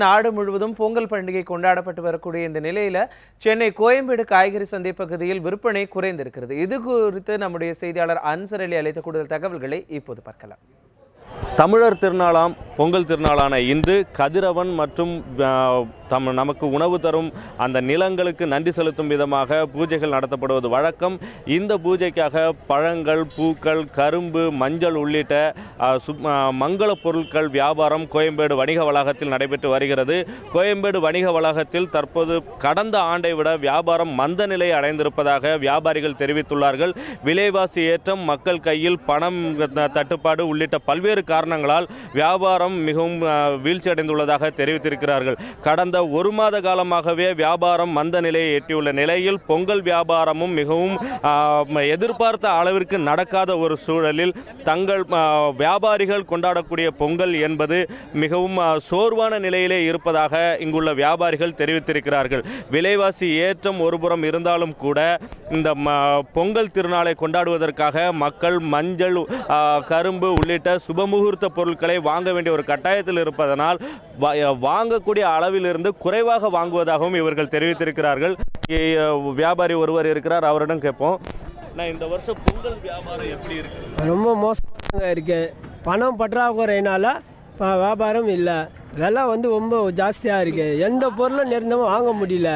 நாடு முழுவதும் பொங்கல் பண்டிகை கொண்டாடப்பட்டு வரக்கூடிய இந்த நிலையில சென்னை கோயம்பேடு காய்கறி சந்தை பகுதியில் விற்பனை குறைந்திருக்கிறது. இது குறித்து நம்முடைய செய்தியாளர் அன்சர் அலி அளித்த கூடுதல் தகவல்களை இப்போது பார்க்கலாம். தமிழர் திருநாளாம் பொங்கல் திருநாளான இன்று கதிரவன் மற்றும் நமக்கு உணவு தரும் அந்த நிலங்களுக்கு நன்றி செலுத்தும் விதமாக பூஜைகள் நடத்தப்படுவது வழக்கம். இந்த பூஜைக்காக பழங்கள், பூக்கள், கரும்பு, மஞ்சள் உள்ளிட்ட மங்கள பொருட்கள் வியாபாரம் கோயம்பேடு வணிக வளாகத்தில் நடைபெற்று வருகிறது. கோயம்பேடு வணிக வளாகத்தில் தற்போது கடந்த ஆண்டை விட வியாபாரம் மந்த நிலையை அடைந்திருப்பதாக வியாபாரிகள் தெரிவித்துள்ளார்கள். விலைவாசி ஏற்றம், மக்கள் கையில் பணம் தட்டுப்பாடு உள்ளிட்ட பல்வேறு காரணங்களால் வியாபாரம் மிகவும் வீழ்ச்சி அடைந்துள்ளதாக தெரிவித்திருக்கிறார்கள். கடந்த ஒரு மாத காலமாகவே வியாபாரம் மந்த நிலையை எட்டியுள்ள நிலையில் பொங்கல் வியாபாரமும் மிகவும் எதிர்பார்த்த அளவிற்கு நடக்காத ஒரு சூழலில் தங்கள் வியாபாரிகள் கொண்டாடக்கூடிய பொங்கல் என்பது மிகவும் சோர்வான நிலையிலே இருப்பதாக இங்குள்ள வியாபாரிகள் தெரிவித்திருக்கிறார்கள். விலைவாசி ஏற்றம் ஒருபுறம் இருந்தாலும் கூட இந்த பொங்கல் திருநாளை கொண்டாடுவதற்காக மக்கள் மஞ்சள், கரும்பு உள்ளிட்ட சுபமுகூர்த்த பொருட்களை வாங்க வேண்டிய ஒரு கட்டாயத்தில் இருப்பதனால் வாங்கக்கூடிய அளவிலிருந்து குறைவாக வாங்குவதாகவும் இவர்கள் தெரிவித்திருக்கிறார்கள். வியாபாரி ஒருவர் இருக்கிறார், அவரிடம் கேட்போம். இந்த வருஷம் பொங்கல் வியாபாரம் எப்படி இருக்கு? ரொம்ப மோசமாக இருக்கு. பணம் பற்றாக்குறையினால வியாபாரம் இல்லை. விலை ரொம்ப ஜாஸ்தியாக இருக்குது. எந்த பொருளும் நிறந்தமும் வாங்க முடியல.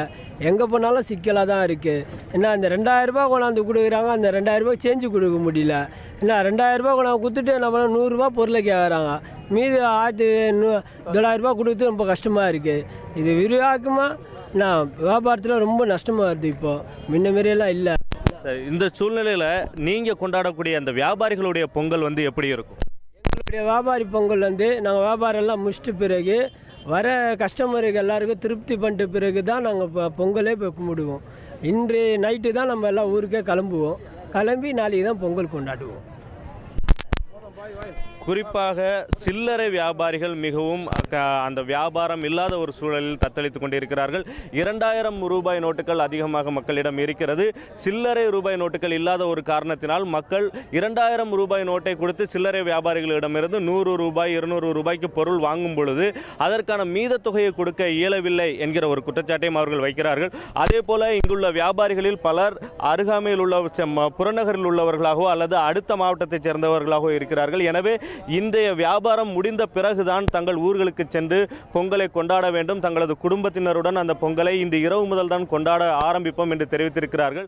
எங்கே போனாலும் சிக்கலாக தான் இருக்குது. ஏன்னா அந்த 2000 ரூபா கொண்டாந்து கொடுக்குறாங்க, அந்த 2000 ரூபாய் சேஞ்சு கொடுக்க முடியல. ஏன்னா 2000 ரூபா கொண்டாந்து கொடுத்துட்டு நம்ம 100 ரூபா பொருளை கேட்குறாங்க. மீது 1900 ரூபா கொடுத்து ரொம்ப கஷ்டமாக இருக்குது. இது விரிவாக்கமாக நான் வியாபாரத்தில் ரொம்ப நஷ்டமாக வருது. இப்போது முன்ன மாரியெல்லாம் இல்லை. இந்த சூழ்நிலையில் நீங்கள் கொண்டாடக்கூடிய அந்த வியாபாரிகளுடைய பொங்கல் எப்படி இருக்கும்? எங்களுடைய வியாபாரி பொங்கல் நாங்கள் வியாபாரம் எல்லாம் முடிச்சிட்ட பிறகு வர கஸ்டமருக்கு எல்லாருக்கும் திருப்தி பண்ணிட்ட பிறகு தான் நாங்கள் பொங்கலே போய் கும்பிடுவோம். இன்று நைட்டு தான் நம்ம எல்லாம் ஊருக்கே கிளம்புவோம். கிளம்பி நாளைக்கு தான் பொங்கல் கொண்டாடுவோம். குறிப்பாக சில்லறை வியாபாரிகள் மிகவும் அந்த வியாபாரம் இல்லாத ஒரு சூழலில் தத்தளித்துக் கொண்டிருக்கிறார்கள். 2000 ரூபாய் நோட்டுகள் அதிகமாக மக்களிடம் இருக்கிறது. சில்லறை ரூபாய் நோட்டுகள் இல்லாத ஒரு காரணத்தினால் மக்கள் 2000 ரூபாய் நோட்டை கொடுத்து சில்லறை வியாபாரிகளிடமிருந்து 100 ரூபாய் 200 ரூபாய்க்கு பொருள் வாங்கும் பொழுது அதற்கான மீத தொகையை கொடுக்க இயலவில்லை என்கிற ஒரு குற்றச்சாட்டையும் அவர்கள் வைக்கிறார்கள். அதே போல இங்குள்ள வியாபாரிகளில் பலர் அருகாமையில் உள்ள புறநகரில் உள்ளவர்களாகவோ அல்லது அடுத்த மாவட்டத்தைச் சேர்ந்தவர்களாகவோ இருக்கிறார்கள். எனவே இன்றைய வியாபாரம் முடிந்த பிறகுதான் தங்கள் ஊர்களுக்கு சென்று பொங்கலை கொண்டாட வேண்டும். தங்களது குடும்பத்தினருடன் அந்த பொங்கலை இன்று இரவு முதல் தான் கொண்டாட ஆரம்பிப்போம் என்று தெரிவித்திருக்கிறார்கள்.